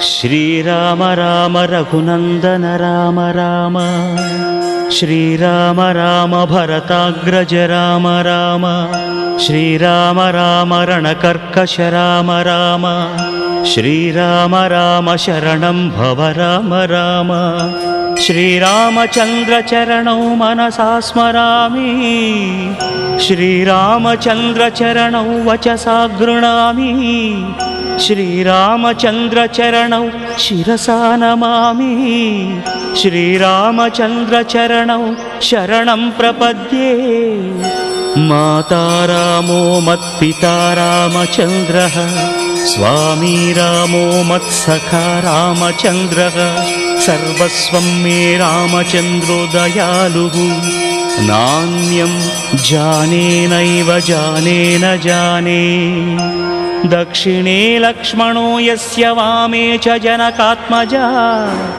श्रीराम राम रघुनन्दन राम राम, श्रीराम राम भरताग्रज राम राम, श्रीराम राम रणकर्कश राम राम, श्रीराम राम शरणं भव राम राम, श्रीरामचन्द्र चरणौ मनसा स्मरामि, श्रीरामचन्द्र चरणौ वचसा गृह्णामि, श्रीरामचन्द्र चरणौ शिरसा नमामि, श्रीरामचन्द्र चरणौ शरणं प्रपद्ये। माता रामो मत्पिता रामचन्द्रः, स्वामी रामो मत्सखा रामचन्द्रः, सर्वस्वं मे रामचन्द्रो दयालुः, नान्यं जाने नैव जाने न जाने। दक्षिणे लक्ष्मणो यस्य वामे च जनकात्मजा।